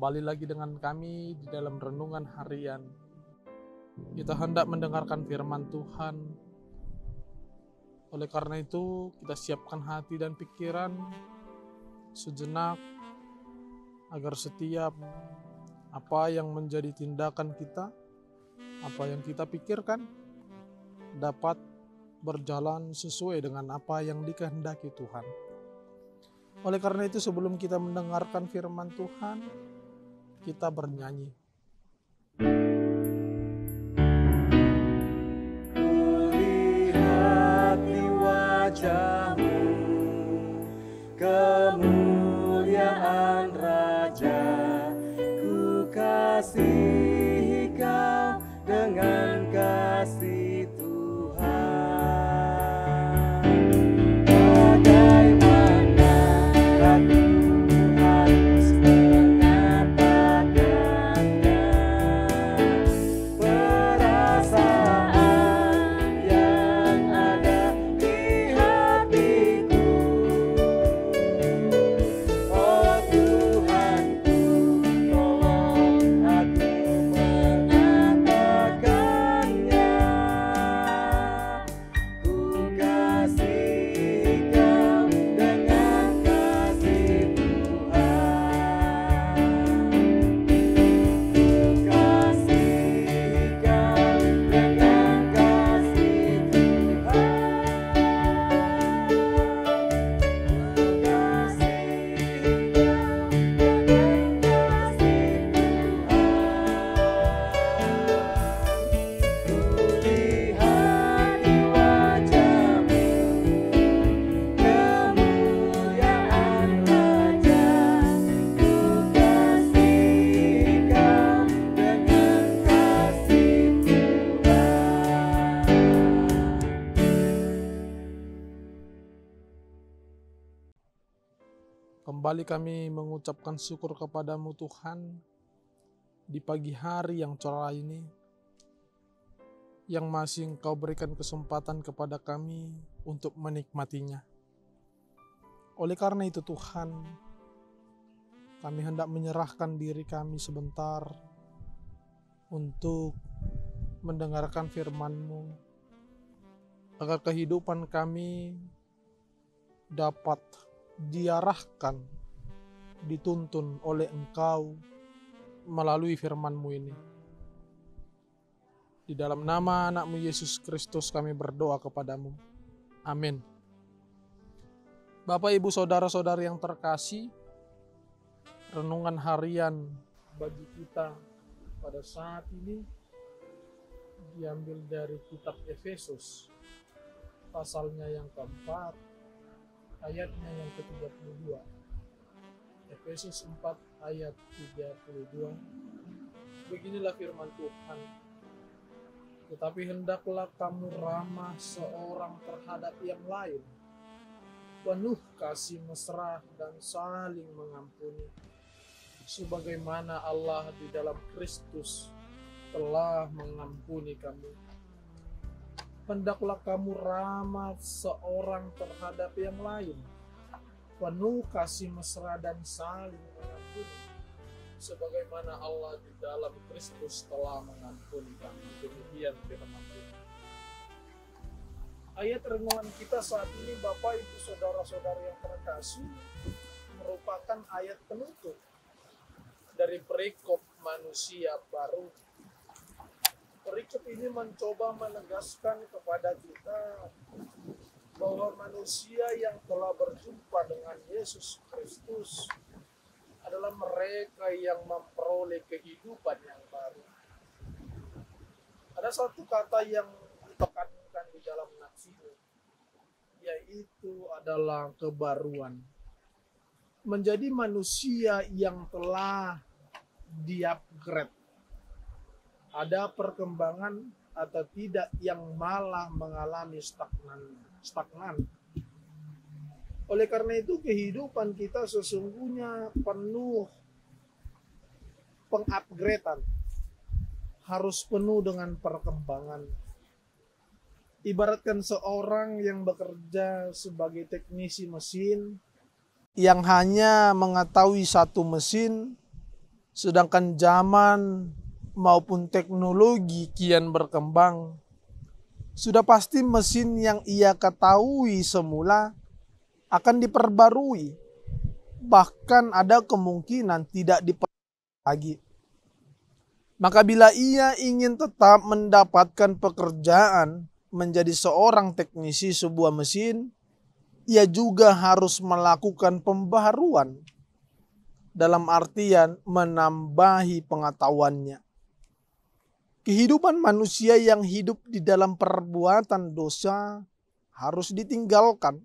Kembali lagi dengan kami di dalam renungan harian. Kita hendak mendengarkan firman Tuhan. Oleh karena itu, kita siapkan hati dan pikiran sejenak agar setiap apa yang menjadi tindakan kita, apa yang kita pikirkan dapat berjalan sesuai dengan apa yang dikehendaki Tuhan. Oleh karena itu, sebelum kita mendengarkan firman Tuhan, kita bernyanyi. Kulihat di wajah-Mu kemuliaan Raja, ku kasihi Kau dengan kasih Tuhan. Bagaimana aku harus mengatakannya, perasaan yang ada di hatiku. Oh Tuhanku, tolong aku mengatakannya. Ku kasihi Kau dengan kasih Tuhan. Ku kasihi Kau dengan kasih Kulihat di wajah-Mu kemuliaan Raja, ku kasihi Kau dengan kasih Tuhan. Kembali kami mengucapkan syukur kepadamu Tuhan di pagi hari yang cerah ini, yang masih Engkau berikan kesempatan kepada kami untuk menikmatinya. Oleh karena itu Tuhan, kami hendak menyerahkan diri kami sebentar untuk mendengarkan firman-Mu, agar kehidupan kami dapat diarahkan, dituntun oleh Engkau melalui firman-Mu ini. Di dalam nama anak-Mu Yesus Kristus kami berdoa kepadamu. Amin. Bapak, Ibu, Saudara-saudari yang terkasih, renungan harian bagi kita pada saat ini diambil dari kitab Efesus, pasalnya yang keempat, ayatnya yang ke-32. Efesus 4 ayat 32. Beginilah firman Tuhan. Tetapi hendaklah kamu ramah seorang terhadap yang lain, penuh kasih mesra dan saling mengampuni, sebagaimana Allah di dalam Kristus telah mengampuni kamu. Hendaklah kamu ramah seorang terhadap yang lain, penuh kasih mesra dan saling mengampuni, sebagaimana Allah di dalam Kristus telah mengampuni kami. Demikian firman Tuhan. Ayat renungan kita saat ini, Bapak, Ibu, Saudara-saudari yang terkasih, merupakan ayat penutup dari perikop manusia baru. Perikop ini mencoba menegaskan kepada kita bahwa manusia yang telah berjumpa dengan Yesus Kristus adalah mereka yang memperoleh kehidupan yang baru. Ada satu kata yang ditekankan di dalam nats ini, yaitu adalah kebaruan. Menjadi manusia yang telah di-upgrade. Ada perkembangan atau tidak yang malah mengalami stagnan. Oleh karena itu kehidupan kita sesungguhnya penuh pengupgradean, harus penuh dengan perkembangan. Ibaratkan seorang yang bekerja sebagai teknisi mesin, yang hanya mengetahui satu mesin, Sedangkan zaman maupun teknologi kian berkembang, sudah pasti mesin yang ia ketahui semula akan diperbarui. Bahkan ada kemungkinan tidak diperbarui lagi. Maka bila ia ingin tetap mendapatkan pekerjaan menjadi seorang teknisi sebuah mesin, ia juga harus melakukan pembaharuan. Dalam artian menambahi pengetahuannya. Kehidupan manusia yang hidup di dalam perbuatan dosa harus ditinggalkan.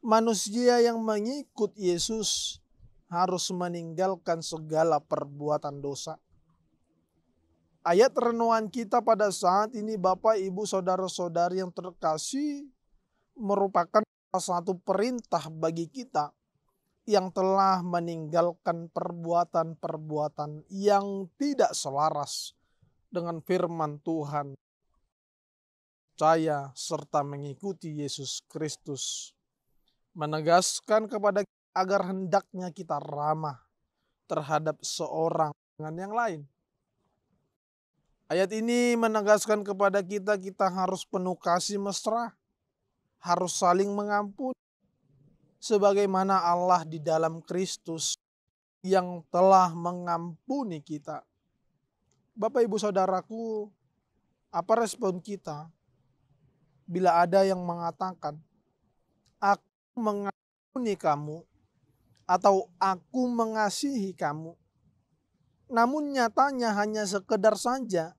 Manusia yang mengikut Yesus harus meninggalkan segala perbuatan dosa. Ayat renungan kita pada saat ini, Bapak, Ibu, Saudara-saudari yang terkasih, merupakan salah satu perintah bagi kita yang telah meninggalkan perbuatan-perbuatan yang tidak selaras dengan firman Tuhan, percaya serta mengikuti Yesus Kristus, menegaskan kepada kita agar hendaknya kita ramah terhadap seorang dengan yang lain. Ayat ini menegaskan kepada kita, kita harus penuh kasih mesra, harus saling mengampuni, sebagaimana Allah di dalam Kristus yang telah mengampuni kita. Bapak, Ibu, Saudaraku, apa respon kita bila ada yang mengatakan, aku mengampuni kamu atau aku mengasihi kamu, namun nyatanya hanya sekedar saja,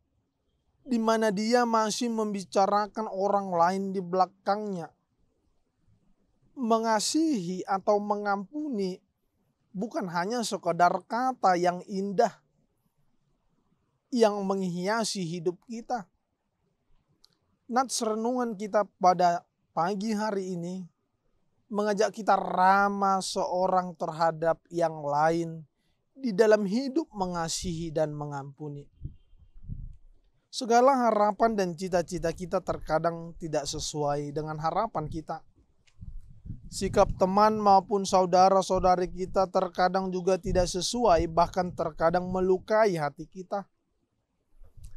di mana dia masih membicarakan orang lain di belakangnya. Mengasihi atau mengampuni bukan hanya sekedar kata yang indah yang menghiasi hidup kita. Nats renungan kita pada pagi hari ini mengajak kita ramah seorang terhadap yang lain di dalam hidup mengasihi dan mengampuni. Segala harapan dan cita-cita kita terkadang tidak sesuai dengan harapan kita. Sikap teman maupun saudara-saudari kita terkadang juga tidak sesuai, bahkan terkadang melukai hati kita.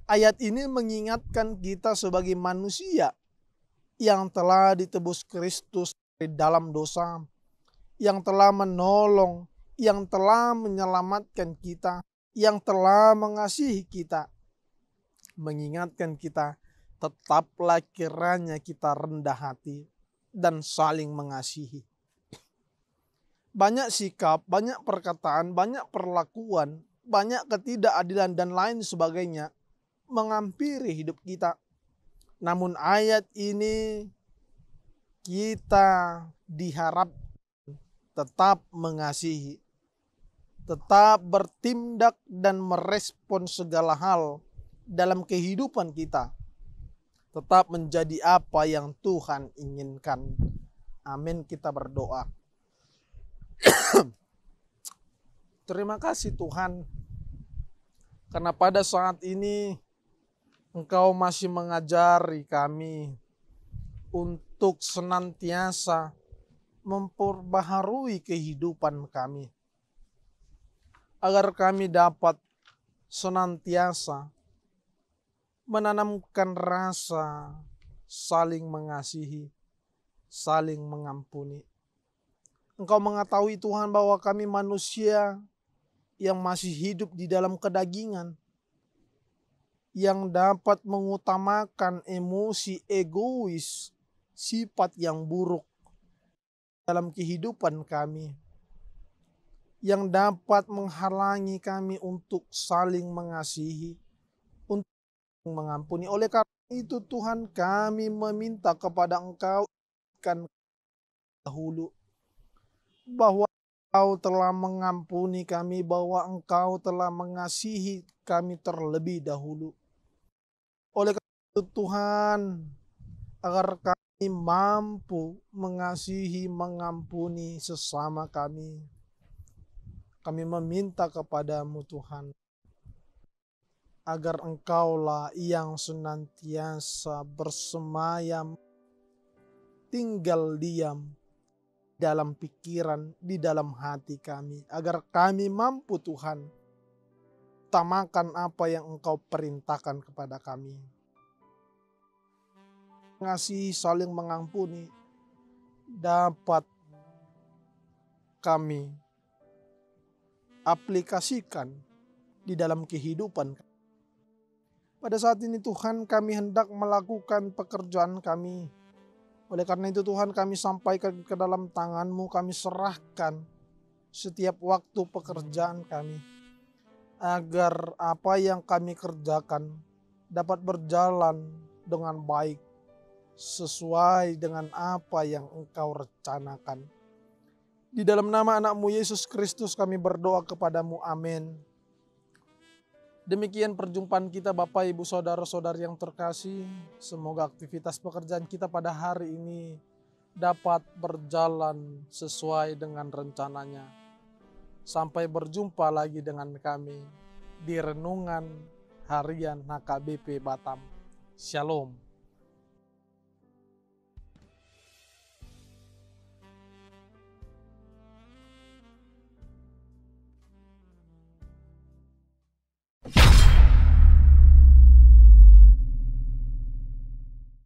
Ayat ini mengingatkan kita sebagai manusia yang telah ditebus Kristus dari dalam dosa, yang telah menolong, yang telah menyelamatkan kita, yang telah mengasihi kita. Mengingatkan kita, tetaplah kiranya kita rendah hati dan saling mengasihi. Banyak sikap, banyak perkataan, banyak perlakuan, banyak ketidakadilan dan lain sebagainya menghampiri hidup kita. Namun ayat ini kita diharap tetap mengasihi, tetap bertindak dan merespon segala hal dalam kehidupan kita, tetap menjadi apa yang Tuhan inginkan. Amin, kita berdoa. Terima kasih Tuhan, karena pada saat ini Engkau masih mengajari kami untuk senantiasa memperbaharui kehidupan kami, agar kami dapat senantiasa menanamkan rasa saling mengasihi, saling mengampuni. Engkau mengetahui Tuhan bahwa kami manusia yang masih hidup di dalam kedagingan, yang dapat mengutamakan emosi egois, sifat yang buruk dalam kehidupan kami, yang dapat menghalangi kami untuk saling mengasihi, untuk mengampuni. Oleh karena itu Tuhan, kami meminta kepada Engkau kan dahulu bahwa Engkau telah mengampuni kami, bahwa Engkau telah mengasihi kami terlebih dahulu. Oleh karena itu Tuhan, agar kami mampu mengasihi, mengampuni sesama kami, kami meminta kepadamu Tuhan, agar Engkaulah yang senantiasa bersemayam, tinggal diam dalam pikiran, di dalam hati kami. Agar kami mampu Tuhan, utamakan apa yang Engkau perintahkan kepada kami. Mengasihi, saling mengampuni, dapat kami aplikasikan di dalam kehidupan. Pada saat ini Tuhan, kami hendak melakukan pekerjaan kami. Oleh karena itu Tuhan, kami sampaikan ke dalam tangan-Mu, kami serahkan setiap waktu pekerjaan kami. Agar apa yang kami kerjakan dapat berjalan dengan baik, sesuai dengan apa yang Engkau rencanakan. Di dalam nama anak-Mu Yesus Kristus kami berdoa kepadamu, amin. Demikian perjumpaan kita Bapak Ibu Saudara-saudari yang terkasih. Semoga aktivitas pekerjaan kita pada hari ini dapat berjalan sesuai dengan rencananya. Sampai berjumpa lagi dengan kami di Renungan Harian HKBP Batam. Shalom.